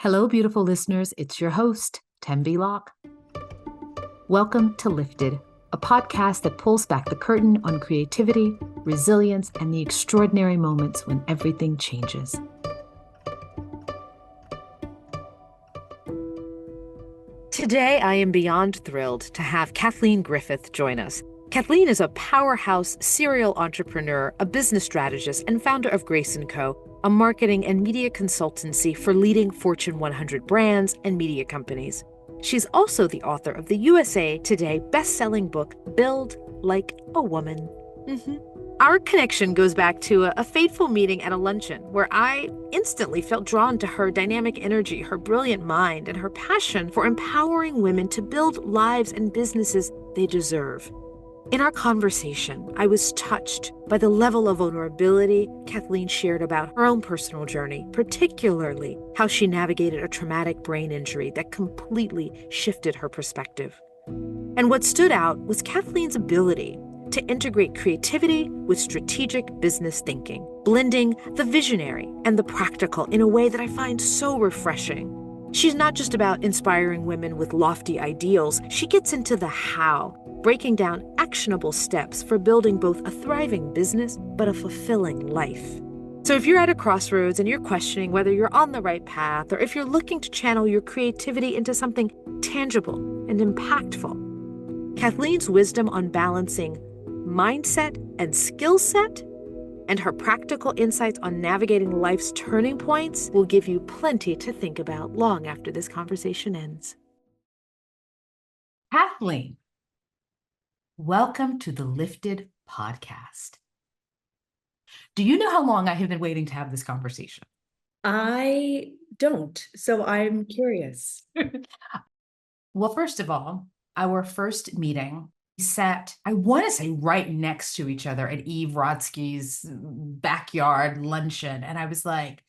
Hello, beautiful listeners. It's your host, Tembi Locke. Welcome to Lifted, a podcast that pulls back the curtain on creativity, resilience, and the extraordinary moments when everything changes. Today, I am beyond thrilled to have Kathleen Griffith join us. Kathleen is a powerhouse serial entrepreneur, a business strategist, and founder of Grayce Co, a marketing and media consultancy for leading Fortune 100 brands and media companies. She's also the author of the USA Today bestselling book, Build Like a Woman. Our connection goes back to a fateful meeting at a luncheon where I instantly felt drawn to her dynamic energy, her brilliant mind, and her passion for empowering women to build lives and businesses they deserve. In our conversation, I was touched by the level of vulnerability Kathleen shared about her own personal journey, particularly how she navigated a traumatic brain injury that completely shifted her perspective. And what stood out was Kathleen's ability to integrate creativity with strategic business thinking, blending the visionary and the practical in a way that I find so refreshing. She's not just about inspiring women with lofty ideals, she gets into the how, breaking down actionable steps for building both a thriving business but a fulfilling life. So if you're at a crossroads and you're questioning whether you're on the right path, or if you're looking to channel your creativity into something tangible and impactful, Kathleen's wisdom on balancing mindset and skill set and her practical insights on navigating life's turning points will give you plenty to think about long after this conversation ends. Kathleen, welcome to the Lifted podcast. Do you know how long I have been waiting to have this conversation? I don't, so I'm curious. Well, first of all, our first meeting sat, I want to say, right next to each other at Eve Rodsky's backyard luncheon. And I was like,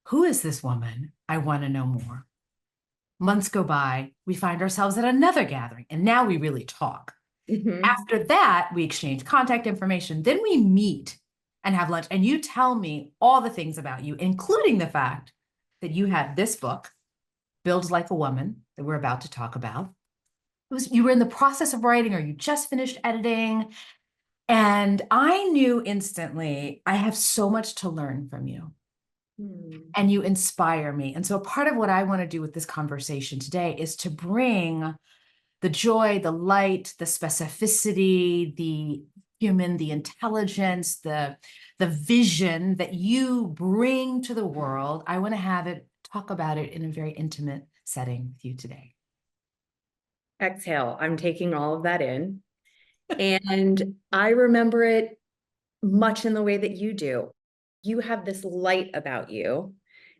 who is this woman? I want to know more. Months go by, we find ourselves at another gathering, and now we really talk. After that, we exchange contact information. Then we meet and have lunch, and you tell me all the things about you, including the fact that you had this book, Build Like a Woman, that we're about to talk about. You were in the process of writing, or you just finished editing. And I knew instantly, I have so much to learn from you. And you inspire me. And so part of what I want to do with this conversation today is to bring the joy, the light, the specificity, the human, the intelligence, the vision that you bring to the world. I want to talk about it in a very intimate setting with you today. Exhale, I'm taking all of that in. And I remember it much in the way that you do. You have this light about you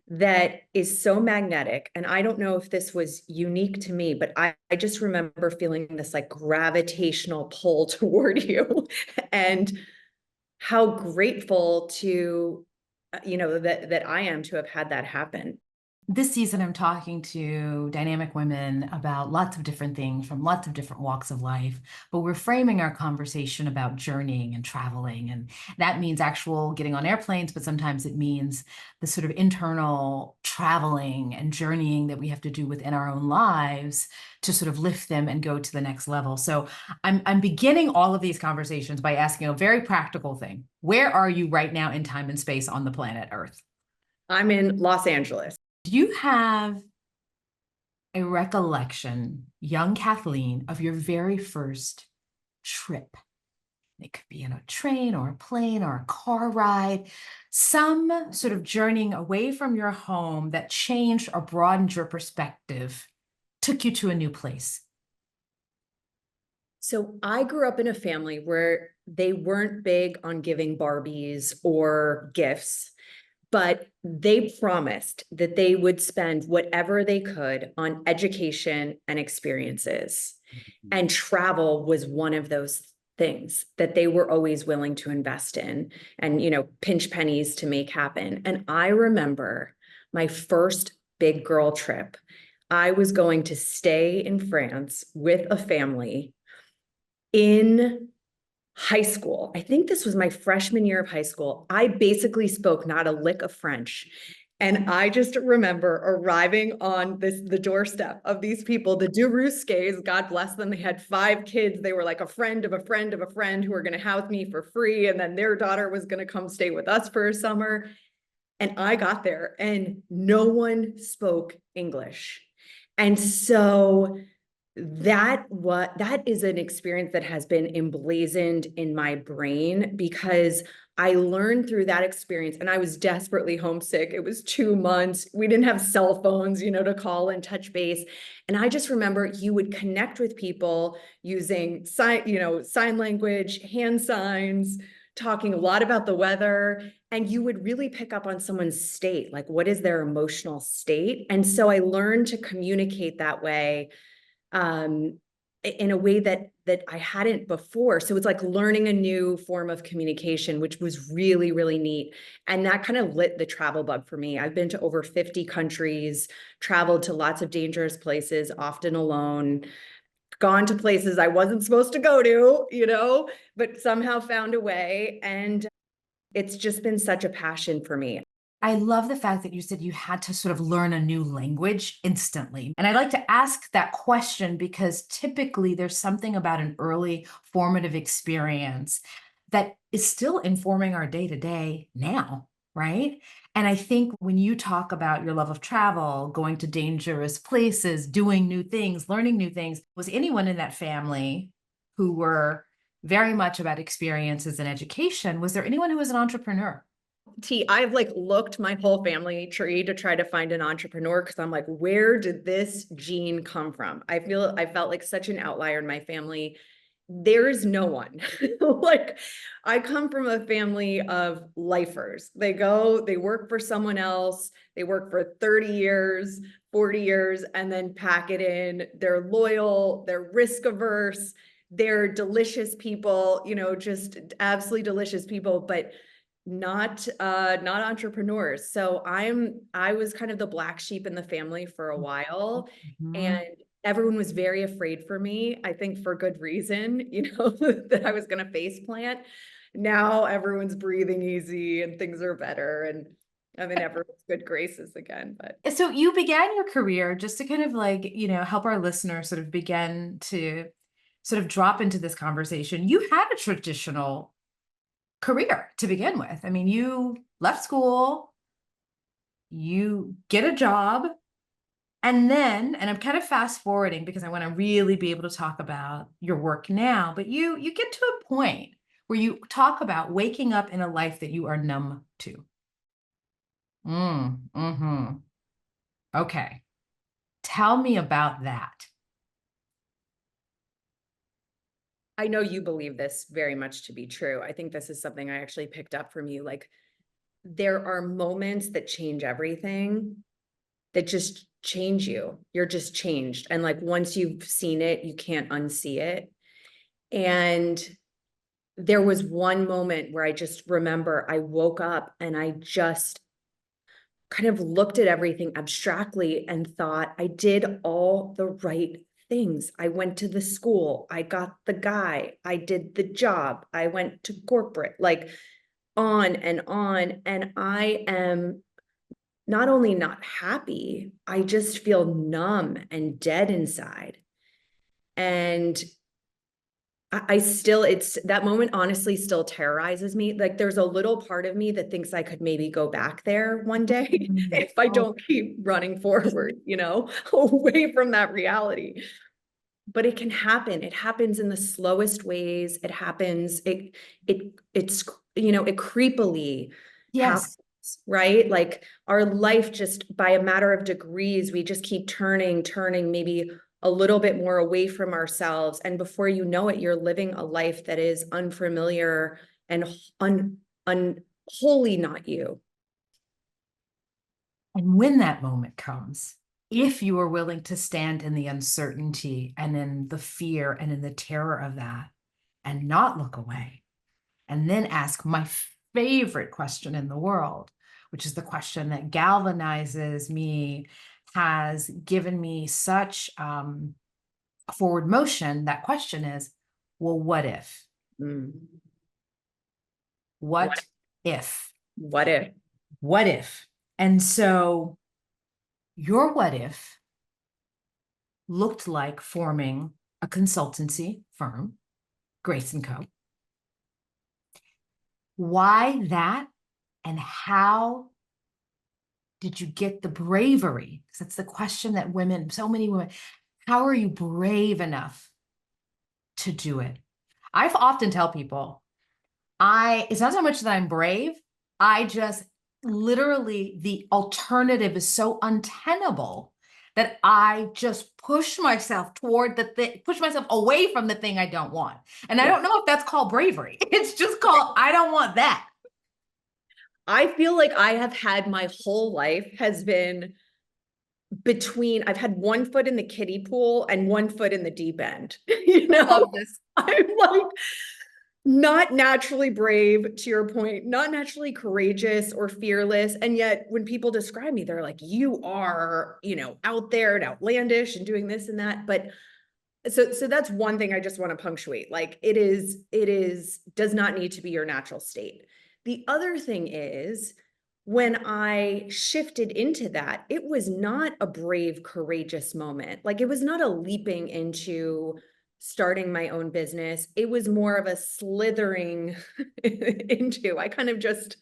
that is so magnetic. And I don't know if this was unique to me, but I just remember feeling this like gravitational pull toward you and how grateful to, that I am to have had that happen. This season, I'm talking to dynamic women about lots of different things from lots of different walks of life, but we're framing our conversation about journeying and traveling. And that means actual getting on airplanes, but sometimes it means the sort of internal traveling and journeying that we have to do within our own lives to sort of lift them and go to the next level. So I'm beginning all of these conversations by asking a very practical thing. Where are you right now in time and space on the planet Earth? I'm in Los Angeles. Do you have a recollection, young Kathleen, of your very first trip? It could be in a train or a plane or a car ride, some sort of journeying away from your home that changed or broadened your perspective, took you to a new place. So I grew up in a family where they weren't big on giving Barbies or gifts, but they promised that they would spend whatever they could on education and experiences. And travel was one of those things that they were always willing to invest in and, pinch pennies to make happen. And I remember my first big girl trip. I was going to stay in France with a family in high school. I think this was my freshman year of high school. I basically spoke not a lick of French. And I just remember arriving on the doorstep of these people, the Duruskes, God bless them. They had 5 kids. They were like a friend of a friend of a friend who were going to house me for free. And then their daughter was going to come stay with us for a summer. And I got there and no one spoke English. And so that is an experience that has been emblazoned in my brain, because I learned through that experience, and I was desperately homesick. It was 2 months. We didn't have cell phones, to call and touch base. And I just remember you would connect with people using sign language, hand signs, talking a lot about the weather, and you would really pick up on someone's state, like what is their emotional state? And so I learned to communicate that way, in a way that I hadn't before. So it's like learning a new form of communication, which was really, really neat. And that kind of lit the travel bug for me. I've been to over 50 countries, traveled to lots of dangerous places, often alone, gone to places I wasn't supposed to go to, but somehow found a way. And it's just been such a passion for me. I love the fact that you said you had to sort of learn a new language instantly. And I'd like to ask that question because typically there's something about an early formative experience that is still informing our day to day now, right? And I think when you talk about your love of travel, going to dangerous places, doing new things, learning new things, was anyone in that family who were very much about experiences and education? Was there anyone who was an entrepreneur? I've like looked my whole family tree to try to find an entrepreneur, because I'm like, where did this gene come from? I felt like such an outlier in my family. There is no one. Like, I come from a family of lifers. They work for someone else, they work for 30 years, 40 years, and then pack it in. They're loyal, they're risk averse, they're delicious people, just absolutely delicious people, but not entrepreneurs. So I was kind of the black sheep in the family for a while, and everyone was very afraid for me, I think for good reason, that I was going to face plant. Now everyone's breathing easy and things are better, and I'm in everyone's good graces again. But So you began your career, just to kind of like, help our listeners sort of begin to sort of drop into this conversation. You had a traditional career to begin with. I mean, you left school, you get a job, and I'm kind of fast forwarding because I want to really be able to talk about your work now, but you get to a point where you talk about waking up in a life that you are numb to. Okay. Tell me about that. I know you believe this very much to be true. I think this is something I actually picked up from you. Like, there are moments that change everything, that just change you. You're just changed. And like, once you've seen it, you can't unsee it. And there was one moment where I just remember I woke up and I just kind of looked at everything abstractly and thought, I did all the right things. I went to the school, I got the guy, I did the job, I went to corporate, like on and on. And I am not only not happy, I just feel numb and dead inside. And I still, it's that moment honestly still terrorizes me. Like, there's a little part of me that thinks I could maybe go back there one day if I don't keep running forward, away from that reality. But it can happen. It happens in the slowest ways. It happens, it's it creepily happens, right? Like, our life, just by a matter of degrees, we just keep turning, maybe a little bit more away from ourselves. And before you know it, you're living a life that is unfamiliar and wholly not you. And when that moment comes, if you are willing to stand in the uncertainty and in the fear and in the terror of that and not look away, and then ask my favorite question in the world, which is the question that galvanizes me, has given me such forward motion. That question is, well, what if? What if? What if? What if? And so your what if looked like forming a consultancy firm, Grayce Co. Why that, and how did you get the bravery? Because that's the question that women, so many women, how are you brave enough to do it? I've often tell people, it's not so much that I'm brave. I just literally, the alternative is so untenable that I just push myself toward the thing, push myself away from the thing I don't want. And I Yeah. don't know if that's called bravery. It's just called, I don't want that. I feel like I have had my whole life has been I've had one foot in the kiddie pool and one foot in the deep end. I love this. I'm like not naturally brave, to your point, not naturally courageous or fearless. And yet when people describe me, they're like, you are, out there and outlandish and doing this and that. But so that's one thing I just want to punctuate. Like does not need to be your natural state. The other thing is, when I shifted into that, it was not a brave, courageous moment. Like it was not a leaping into starting my own business. It was more of a slithering into, I kind of just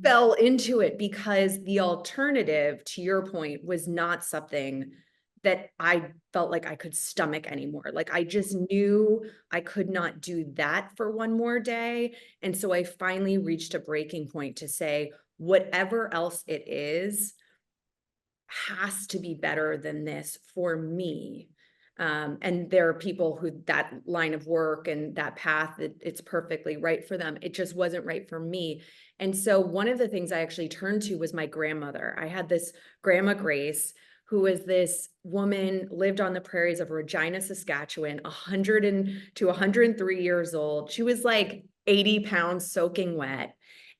fell into it because the alternative, to your point, was not something that I felt like I could stomach anymore. Like I just knew I could not do that for one more day. And so I finally reached a breaking point to say, whatever else it is has to be better than this for me. And there are people who that line of work and that path, it's perfectly right for them. It just wasn't right for me. And so one of the things I actually turned to was my grandmother. I had this grandma Grayce, who was this woman, lived on the prairies of Regina, Saskatchewan, 100 to 103 years old. She was like 80 pounds soaking wet.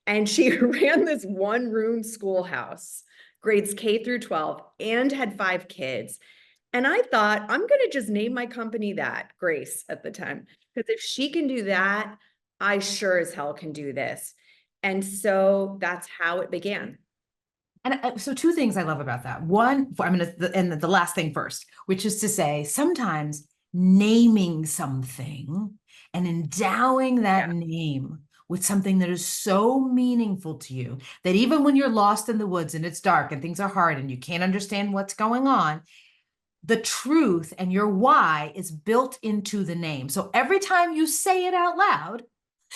And she ran this one room schoolhouse, grades K through 12, and had 5 kids. And I thought, I'm going to just name my company that, Grayce, at the time. Because if she can do that, I sure as hell can do this. And so that's how it began. And so two things I love about that. One, I'm going to, and the last thing first, which is to say, sometimes naming something and endowing that name with something that is so meaningful to you that even when you're lost in the woods and it's dark and things are hard and you can't understand what's going on, the truth and your why is built into the name. So every time you say it out loud,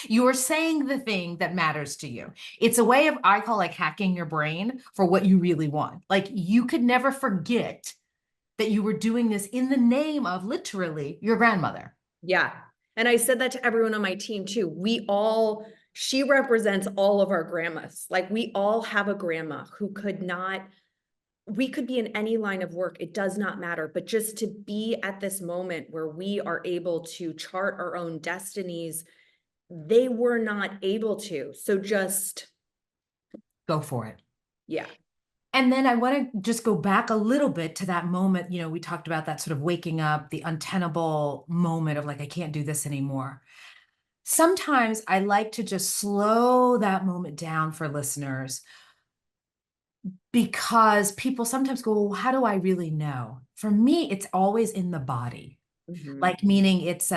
you are saying the thing that matters to you. It's a way of, I call like hacking your brain for what you really want. Like you could never forget that you were doing this in the name of literally your grandmother. Yeah. And I said that to everyone on my team too. She represents all of our grandmas. Like we all have a grandma who we could be in any line of work. It does not matter. But just to be at this moment where we are able to chart our own destinies, they were not able to. So just go for it. Yeah. And then I want to just go back a little bit to that moment. We talked about that sort of waking up, the untenable moment of like, I can't do this anymore. Sometimes I like to just slow that moment down for listeners because people sometimes go, well, how do I really know? For me, it's always in the body. Like meaning it's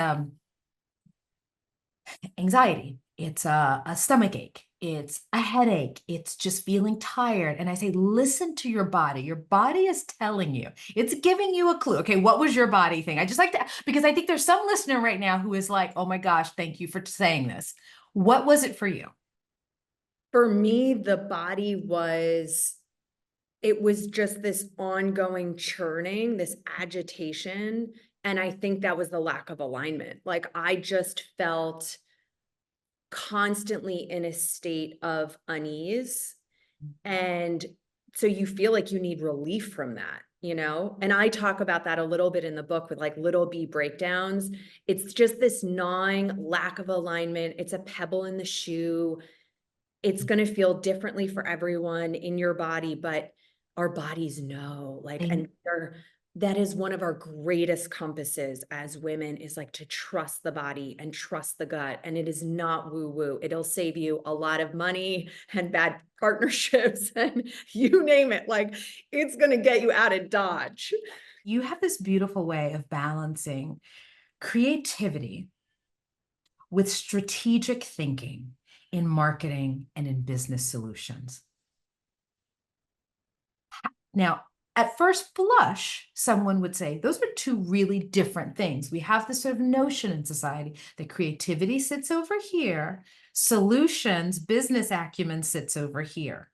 anxiety, it's a stomach ache, it's a headache, it's just feeling tired. And I say, listen to your body. Your body is telling you, it's giving you a clue. Okay, what was your body thing? I just like to, because I think there's some listener right now who is like, oh my gosh, thank you for saying this. What was it for you? For me, the body it was just this ongoing churning, this agitation. And I think that was the lack of alignment. Like I just felt constantly in a state of unease. And so you feel like you need relief from that, And I talk about that a little bit in the book with like little B breakdowns. It's just this gnawing lack of alignment. It's a pebble in the shoe. It's going to feel differently for everyone in your body, but our bodies know, like, and that is one of our greatest compasses as women, is like to trust the body and trust the gut. And it is not woo woo. It'll save you a lot of money and bad partnerships and you name it. Like, it's going to get you out of Dodge. You have this beautiful way of balancing creativity with strategic thinking in marketing and in business solutions. Now, at first blush, someone would say those are two really different things. We have this sort of notion in society that creativity sits over here, solutions, business acumen sits over here.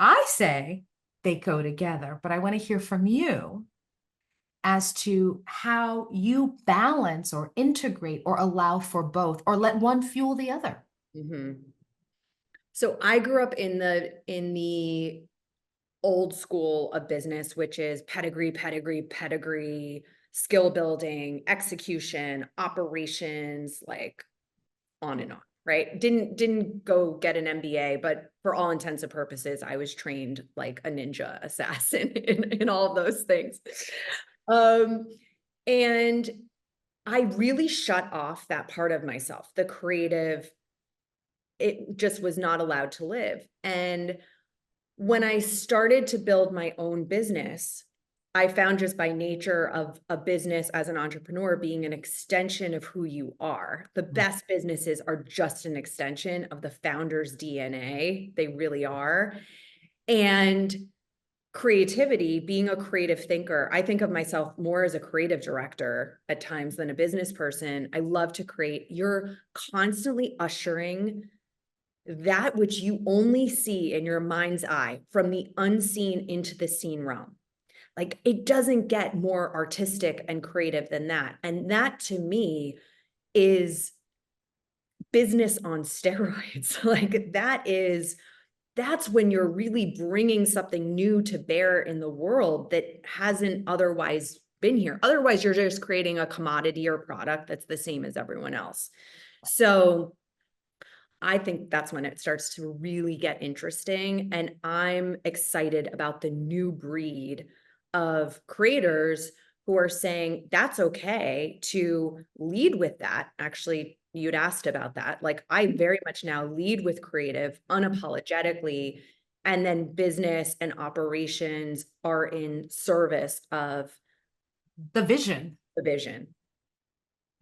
I say they go together, but I want to hear from you as to how you balance or integrate or allow for both, or let one fuel the other. Mm-hmm. So I grew up in the old school of business, which is pedigree, pedigree, pedigree, skill building, execution, operations, like on and on, right? Didn't go get an MBA, but for all intents and purposes, I was trained like a ninja assassin in all of those things. And I really shut off that part of myself, the creative. It just was not allowed to live. And when I started to build my own business, I found, just by nature of a business as an entrepreneur being an extension of who you are, the best businesses are just an extension of the founder's DNA. They really are. And creativity, being a creative thinker, I think of myself more as a creative director at times than a business person. I love to create. You're constantly ushering that which you only see in your mind's eye from the unseen into the seen realm. Like, it doesn't get more artistic and creative than that. And that, to me, is business on steroids. Like, that's when you're really bringing something new to bear in the world that hasn't otherwise been here. Otherwise, you're just creating a commodity or product that's the same as everyone else. So I think that's when it starts to really get interesting. And I'm excited about the new breed of creators who are saying that's okay to lead with that. Actually, you'd asked about that. Like, I very much now lead with creative unapologetically, and then business and operations are in service of The vision. the vision.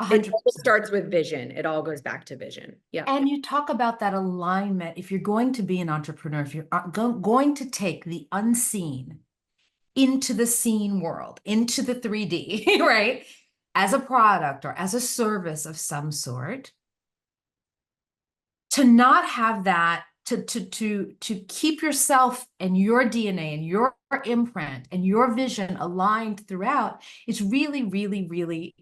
100%. It all starts with vision. It all goes back to vision. Yeah. And you talk about that alignment. If you're going to be an entrepreneur, if you're going to take the unseen into the seen world, into the 3D, right? As a product or as a service of some sort, to not have that, to keep yourself and your DNA and your imprint and your vision aligned throughout, is really, really, really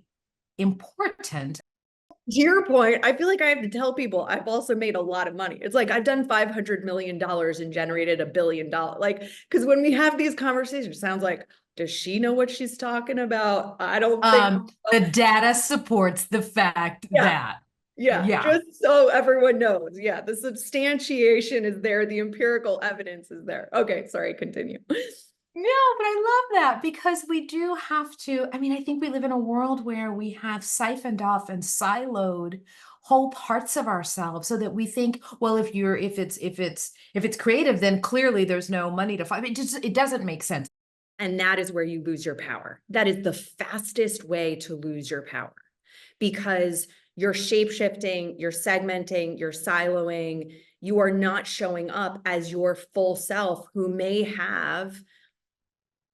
important. To your point, I feel like I have to tell people I've also made a lot of money. It's like I've done $500 million and generated $1 billion. Like, because when we have these conversations, it sounds like, does she know what she's talking about? I don't think The data supports the fact that. Yeah, just so everyone knows. Yeah, the substantiation is there. The empirical evidence is there. Okay, sorry, continue. No, but I love that, because we do have to. I mean, I think we live in a world where we have siphoned off and siloed whole parts of ourselves, so that we think, well, if it's creative, then clearly there's no money to find. It doesn't make sense. And that is where you lose your power. That is the fastest way to lose your power, because you're shape-shifting, you're segmenting, you're siloing. You are not showing up as your full self, who may have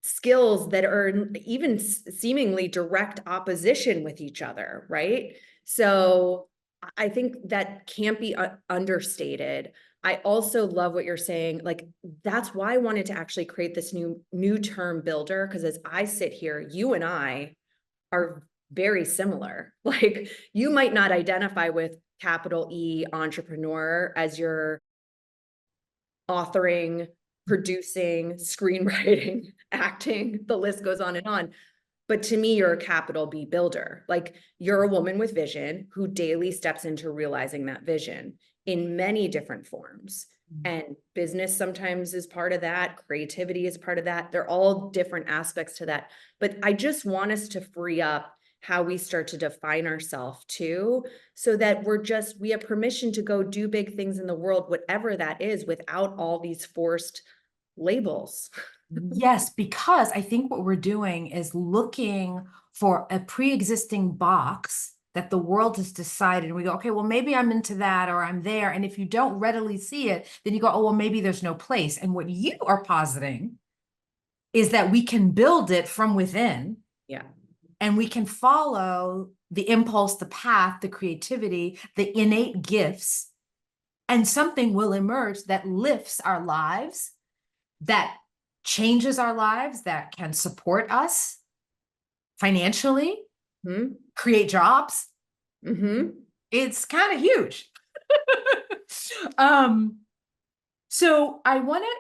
skills that are even seemingly direct opposition with each other, right? So I think that can't be understated. I also love what you're saying. Like, that's why I wanted to actually create this new term, builder, because as I sit here, you and I are very similar. Like, you might not identify with capital E entrepreneur as your authoring, producing, screenwriting, acting, the list goes on and on. But to me, you're a capital B builder. Like, you're a woman with vision who daily steps into realizing that vision in many different forms. And business sometimes is part of that. Creativity is part of that. They're all different aspects to that. But I just want us to free up how we start to define ourselves too, so that we have permission to go do big things in the world, whatever that is, without all these forced labels. Yes, because I think what we're doing is looking for a pre-existing box that the world has decided. And we go, okay, well, maybe I'm into that or I'm there. And if you don't readily see it, then you go, oh, well, maybe there's no place. And what you are positing is that we can build it from within. Yeah. And we can follow the impulse, the path, the creativity, the innate gifts, and something will emerge that lifts our lives, that changes our lives, that can support us financially, create jobs. It's kind of huge. So I want to,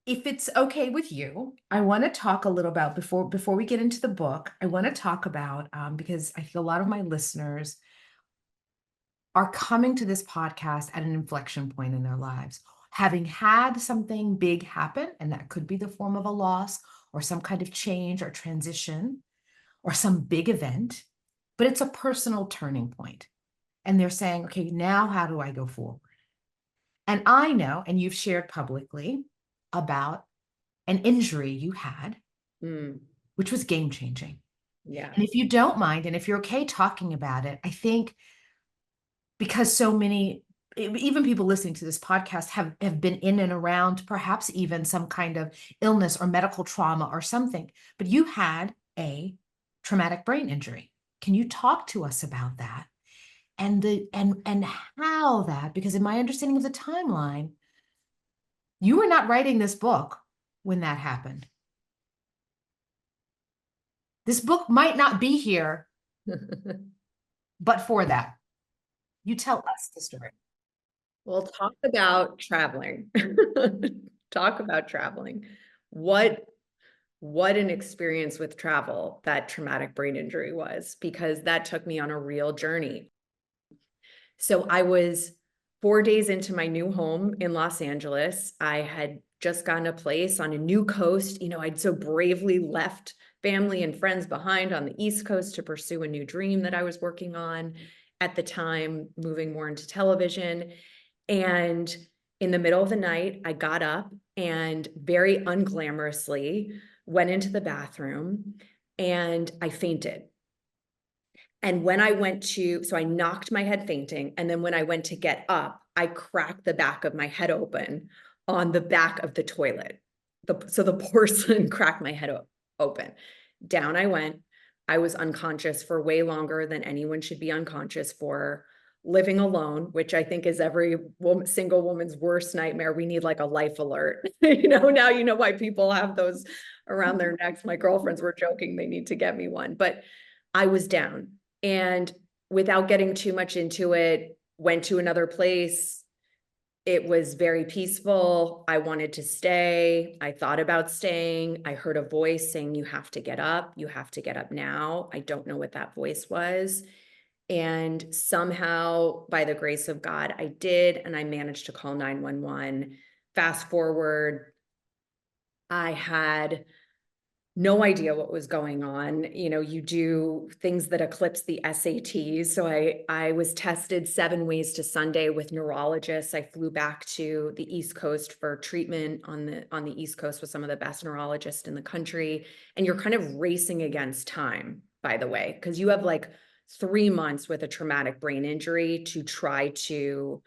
if it's okay with you, I want to talk a little about before we get into the book, I want to talk about, because I feel a lot of my listeners are coming to this podcast at an inflection point in their lives, having had something big happen, and that could be the form of a loss or some kind of change or transition or some big event, but it's a personal turning point. And they're saying, okay, now how do I go forward? And I know, and you've shared publicly about an injury you had, which was game changing. Yeah. And if you don't mind, and if you're okay talking about it, I think because so many, even people listening to this podcast have been in and around perhaps even some kind of illness or medical trauma or something, but you had a traumatic brain injury. Can you talk to us about that? And how that, because in my understanding of the timeline, you were not writing this book when that happened. This book might not be here, but for that. You tell us the story. Well, talk about traveling. Talk about traveling. What an experience with travel that traumatic brain injury was, because that took me on a real journey. So I was 4 days into my new home in Los Angeles. I had just gotten a place on a new coast. You know, I'd so bravely left family and friends behind on the East Coast to pursue a new dream that I was working on at the time, moving more into television. And in the middle of the night, I got up and very unglamorously went into the bathroom and I fainted. And when I so I knocked my head fainting. And then when I went to get up, I cracked the back of my head open on the back of the toilet. So the porcelain cracked my head open. Down I went. I was unconscious for way longer than anyone should be unconscious for. Living alone, which I think is every single woman's worst nightmare. We need like a life alert. Now you know why people have those around their necks. My girlfriends were joking they need to get me one, but I was down. And without getting too much into it, went to another place. It was very peaceful. I wanted to stay. I thought about staying. I heard a voice saying, you have to get up. You have to get up now. I don't know what that voice was. And somehow, by the grace of God, I did, and I managed to call 911. Fast forward, I had no idea what was going on. You do things that eclipse the SATs. So I was tested 7 ways to Sunday with neurologists. I flew back to the East Coast for treatment on the East Coast with some of the best neurologists in the country. And you're kind of racing against time, by the way, because you have like 3 months with a traumatic brain injury to try to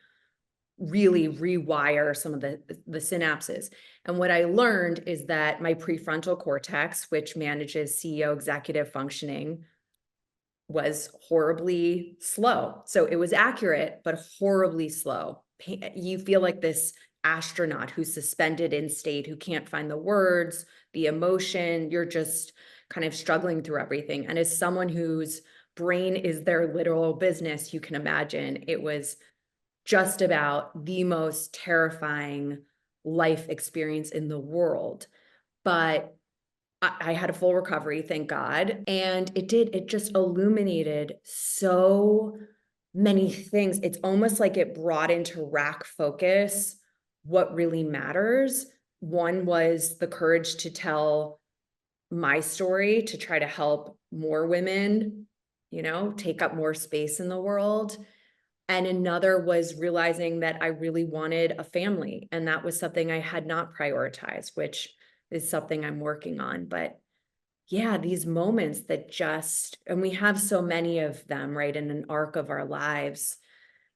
really rewire some of the synapses. And what I learned is that my prefrontal cortex, which manages CEO executive functioning, was horribly slow. So it was accurate, but horribly slow. You feel like this astronaut who's suspended in state, who can't find the words, the emotion. You're just kind of struggling through everything. And as someone whose brain is their literal business, you can imagine it was just about the most terrifying life experience in the world. But I had a full recovery, thank God. And it just illuminated so many things. It's almost like it brought into rack focus what really matters. One was the courage to tell my story, to try to help more women, you know, take up more space in the world. And another was realizing that I really wanted a family. And that was something I had not prioritized, which is something I'm working on. But yeah, these moments that just, and we have so many of them, right, in an arc of our lives.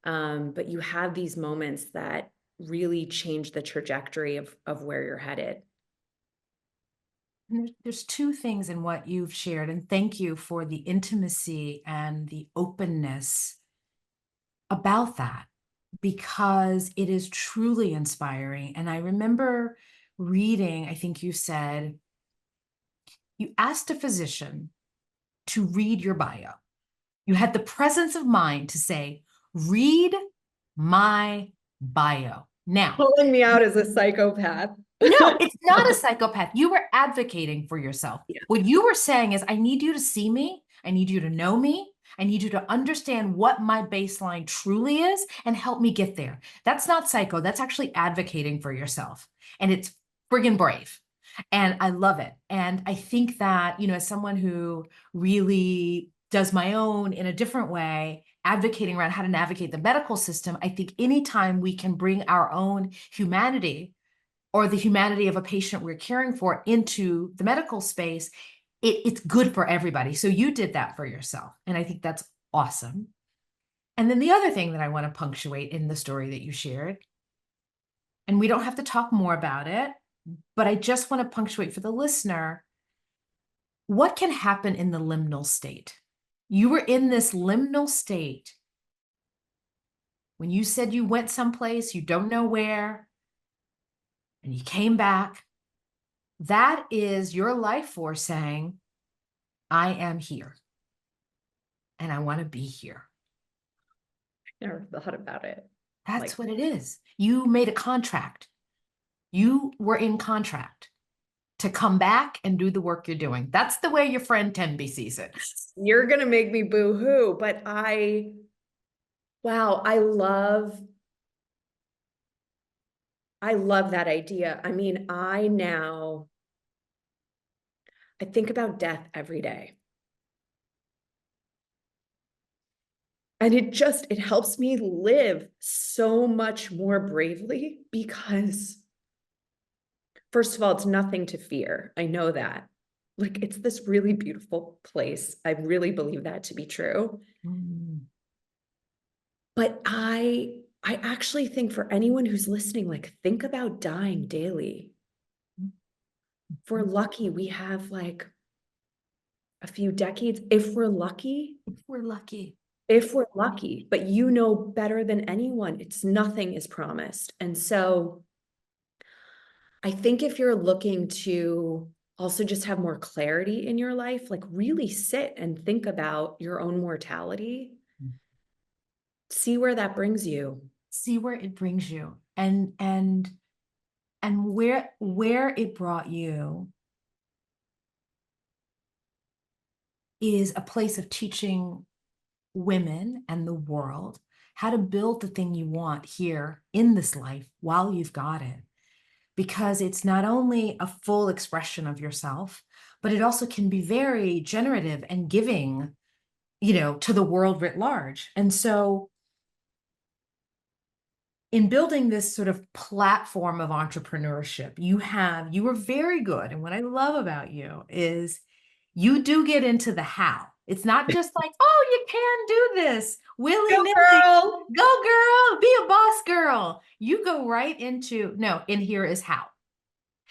But you have these moments that really change the trajectory of where you're headed. There's two things in what you've shared, and thank you for the intimacy and the openness about that, because it is truly inspiring. And I remember reading, I think you said, you asked a physician to read your bio. You had the presence of mind to say, read my bio. Now, Pulling me out as a psychopath. no, it's not a psychopath. You were advocating for yourself. Yeah. What you were saying is, I need you to see me. I need you to know me. I need you to understand what my baseline truly is and help me get there. That's not psycho. That's actually advocating for yourself. And it's friggin' brave. And I love it. And I think that, you know, as someone who really does my own in a different way, advocating around how to navigate the medical system, I think anytime we can bring our own humanity or the humanity of a patient we're caring for into the medical space, it's good for everybody. So you did that for yourself. And I think that's awesome. And then the other thing that I want to punctuate in the story that you shared, and we don't have to talk more about it, but I just want to punctuate for the listener, what can happen in the liminal state? You were in this liminal state when you said you went someplace, you don't know where, and you came back. That is your life force saying, I am here and I want to be here. Never thought about it. That's what it is. You made a contract. You were in contract to come back and do the work you're doing. That's the way your friend Tembi sees it. You're going to make me boo-hoo, but wow, I love that idea. I mean, I think about death every day. And it helps me live so much more bravely because, first of all, it's nothing to fear. I know that. Like, it's this really beautiful place. I really believe that to be true. Mm. But I actually think for anyone who's listening, like, think about dying daily. If we're lucky, we have like a few decades, if we're lucky. If we're lucky, but you know better than anyone, nothing is promised. And so I think if you're looking to also just have more clarity in your life, like really sit and think about your own mortality, see where that brings you. See where it brings you, and where it brought you is a place of teaching women and the world how to build the thing you want here in this life while you've got it. Because it's not only a full expression of yourself, but it also can be very generative and giving, you know, to the world writ large. And so in building this sort of platform of entrepreneurship, you were very good. And what I love about you is you do get into the how. It's not just like, oh, you can do this. Willy-nilly. Girl. Go girl, be a boss girl. You go right into, no, in here is how.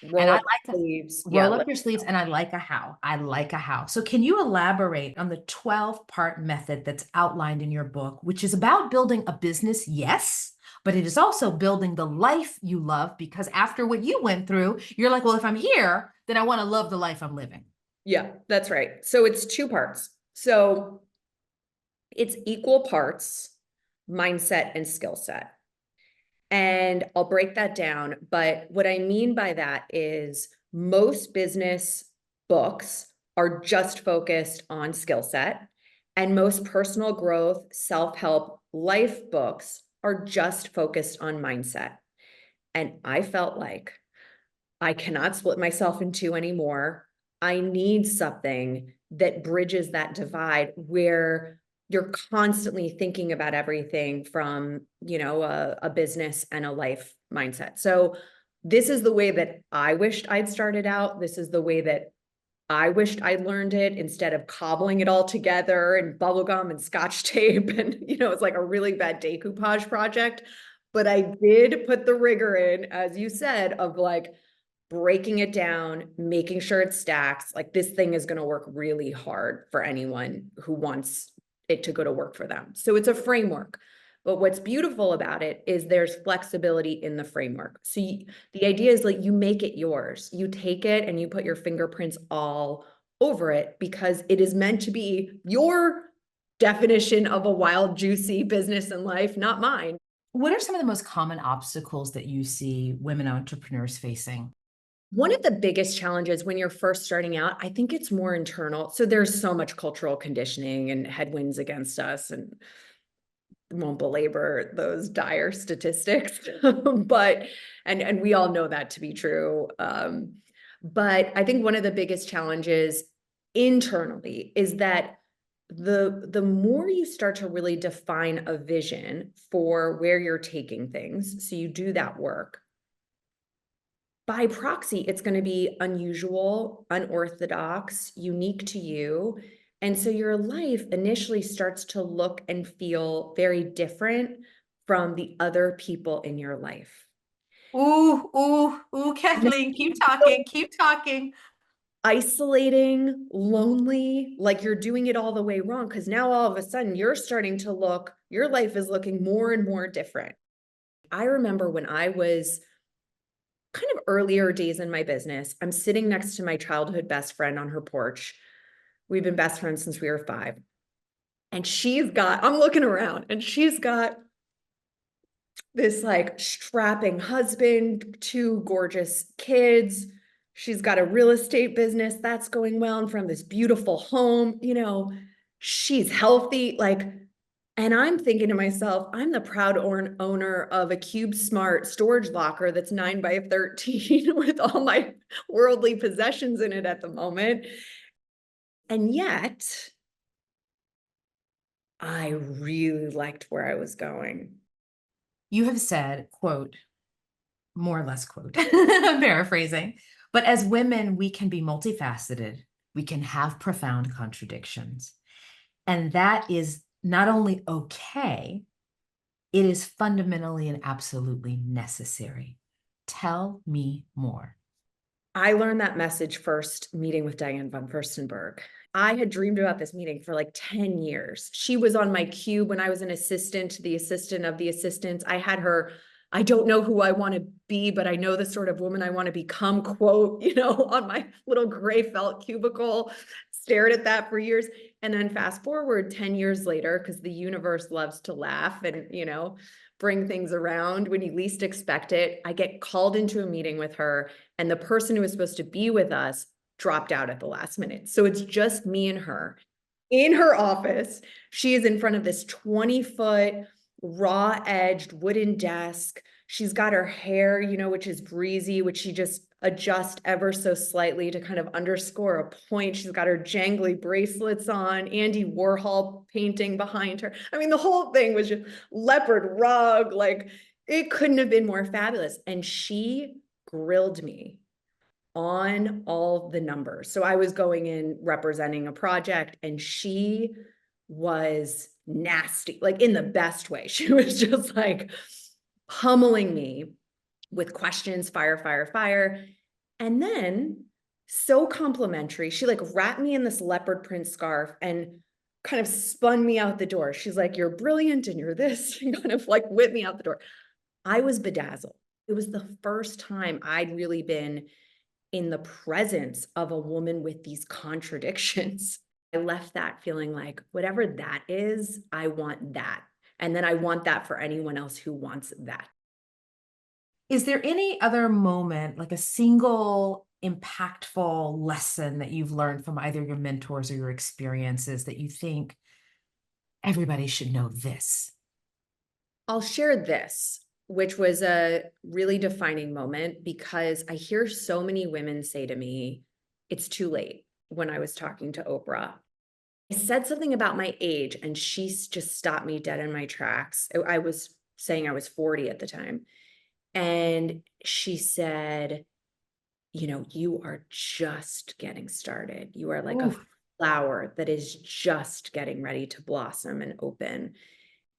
Roll up your sleeves. Roll up your sleeves, and I like a how. I like a how. So can you elaborate on the 12-part method that's outlined in your book, which is about building a business, yes, but it is also building the life you love, because after what you went through, you're like, well, if I'm here, then I want to love the life I'm living. Yeah, that's right. So it's 2 parts. So it's equal parts mindset and skill set. And I'll break that down. But what I mean by that is most business books are just focused on skill set, and most personal growth, self-help, life books are just focused on mindset. And I felt like I cannot split myself in two anymore. I need something that bridges that divide where you're constantly thinking about everything from, a business and a life mindset. So this is the way that I wished I'd started out. This is the way that I wished I'd learned it, instead of cobbling it all together and bubblegum and scotch tape. And, it's like a really bad decoupage project. But I did put the rigor in, as you said, of like breaking it down, making sure it stacks. Like, this thing is going to work really hard for anyone who wants it to go to work for them. So it's a framework. But what's beautiful about it is there's flexibility in the framework. So the idea is like, you make it yours. You take it and you put your fingerprints all over it, because it is meant to be your definition of a wild, juicy business and life, not mine. What are some of the most common obstacles that you see women entrepreneurs facing? One of the biggest challenges when you're first starting out, I think it's more internal. So there's so much cultural conditioning and headwinds against us, and won't belabor those dire statistics, but and we all know that to be true. But I think one of the biggest challenges internally is that the more you start to really define a vision for where you're taking things, so you do that work, by proxy, it's going to be unusual, unorthodox, unique to you. And so your life initially starts to look and feel very different from the other people in your life. Ooh, Kathleen, keep talking, keep talking. Isolating, lonely, like you're doing it all the way wrong, because now all of a sudden your life is looking more and more different. I remember when I was kind of earlier days in my business, I'm sitting next to my childhood best friend on her porch. We've been best friends since we were 5. And I'm looking around, and she's got this like strapping husband, 2 gorgeous kids. She's got a real estate business that's going well, and from this beautiful home, she's healthy. And I'm thinking to myself, I'm the proud owner of a Cube Smart storage locker that's 9 by 13 with all my worldly possessions in it at the moment. And yet, I really liked where I was going. You have said, quote, more or less quote, I'm paraphrasing, but as women, we can be multifaceted. We can have profound contradictions. And that is not only okay, it is fundamentally and absolutely necessary. Tell me more. I learned that message first meeting with Diane von Furstenberg. I had dreamed about this meeting for like 10 years. She was on my cube when I was an assistant to the assistant of the assistants. I had her, I don't know who I want to be, but I know the sort of woman I want to become, quote, on my little gray felt cubicle, stared at that for years. And then fast forward 10 years later, because the universe loves to laugh and, bring things around when you least expect it. I get called into a meeting with her, and the person who was supposed to be with us dropped out at the last minute. So it's just me and her in her office. She is in front of this 20-foot raw edged wooden desk. She's got her hair, which is breezy, which she just adjusts ever so slightly to kind of underscore a point. She's got her jangly bracelets on, Andy Warhol painting behind her. I mean, the whole thing was just leopard rug. Like, it couldn't have been more fabulous. And she grilled me on all the numbers. So I was going in representing a project, and she was nasty, like in the best way. She was just like pummeling me with questions, fire. And then, so complimentary, she like wrapped me in this leopard print scarf and kind of spun me out the door. She's like, "You're brilliant and you're this," and kind of like whipped me out the door. I was bedazzled. It was the first time I'd really been in the presence of a woman with these contradictions. I left that feeling like, whatever that is, I want that. And then I want that for anyone else who wants that. Is there any other moment, like a single impactful lesson that you've learned from either your mentors or your experiences that you think everybody should know this? I'll share this. which was a really defining moment because I hear so many women say to me, it's too late. When I was talking to Oprah, I said something about my age and she just stopped me dead in my tracks. I was saying I was 40 at the time. And she said, you are just getting started. You are like a Oof. flower that is just getting ready to blossom and open.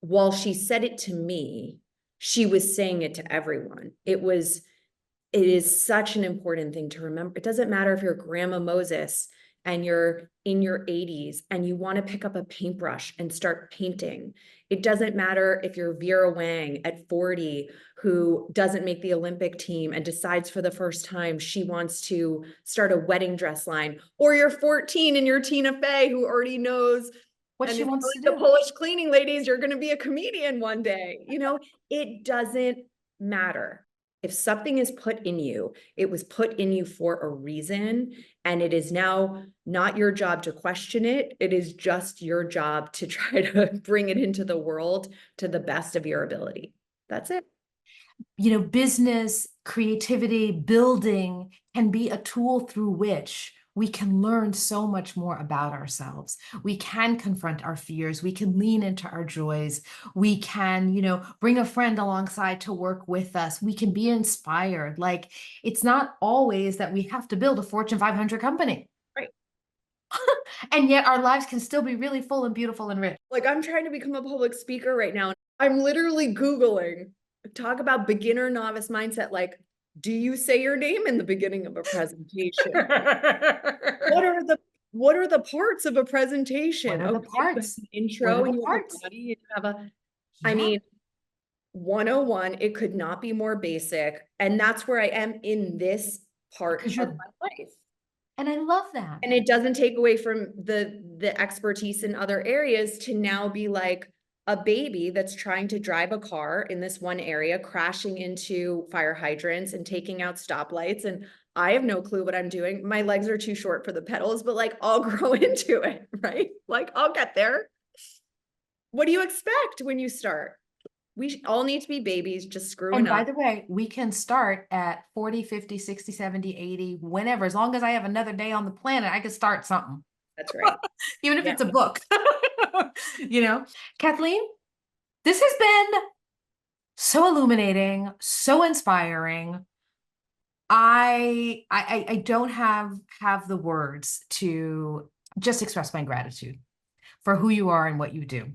While she said it to me, she was saying it to everyone. It is such an important thing to remember. It doesn't matter if you're Grandma Moses and you're in your 80s and you want to pick up a paintbrush and start painting. It doesn't matter if you're Vera Wang at 40 who doesn't make the Olympic team and decides for the first time she wants to start a wedding dress line, or you're 14 and you're Tina Fey who already knows What and she is wants to telling do. the Polish cleaning ladies, you're going to be a comedian one day. It doesn't matter. If something is put in you, it was put in you for a reason, and it is now not your job to question it. It is just your job to try to bring it into the world to the best of your ability. That's it. Business, creativity, building can be a tool through which we can learn so much more about ourselves. We can confront our fears. We can lean into our joys. We can, bring a friend alongside to work with us. We can be inspired. Like, it's not always that we have to build a Fortune 500 company. Right. And yet our lives can still be really full and beautiful and rich. Like, I'm trying to become a public speaker right now. I'm literally Googling, talk about beginner novice mindset. Like, do you say your name in the beginning of a presentation? What are the parts of a presentation? What are the parts? An intro, and you have a body, you have I mean, 101, it could not be more basic. And that's where I am in this part of my life. And I love that. And it doesn't take away from the expertise in other areas to now be like a baby that's trying to drive a car in this one area, crashing into fire hydrants and taking out stoplights. And I have no clue what I'm doing. My legs are too short for the pedals, but like, I'll grow into it, right? Like, I'll get there. What do you expect when you start? We all need to be babies, just screwing And up. by the way, we can start at 40, 50, 60, 70, 80, whenever. As long as I have another day on the planet, I can start something. That's right. Even if it's a book. Kathleen, this has been so illuminating, so inspiring. I don't have the words to just express my gratitude for who you are and what you do,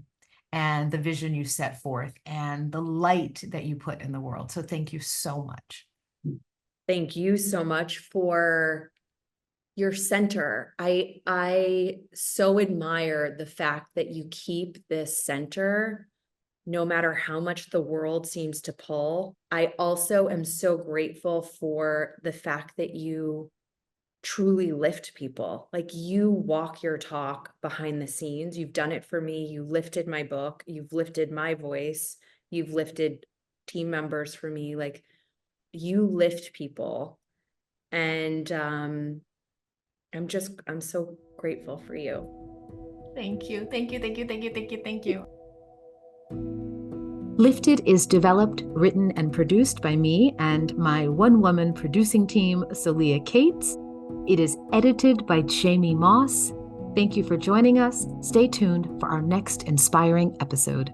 and the vision you set forth, and the light that you put in the world. So thank you so much. Thank you so much for your center. I so admire the fact that you keep this center no matter how much the world seems to pull. I also am so grateful for the fact that you truly lift people. Like, you walk your talk behind the scenes. You've done it for me. You lifted my book. You've lifted my voice. You've lifted team members for me. Like, you lift people. And I'm so grateful for you. Thank you. Thank you. Thank you. Thank you. Thank you. Thank you. Lifted is developed, written, and produced by me and my one-woman producing team, Celia Cates. It is edited by Jamie Moss. Thank you for joining us. Stay tuned for our next inspiring episode.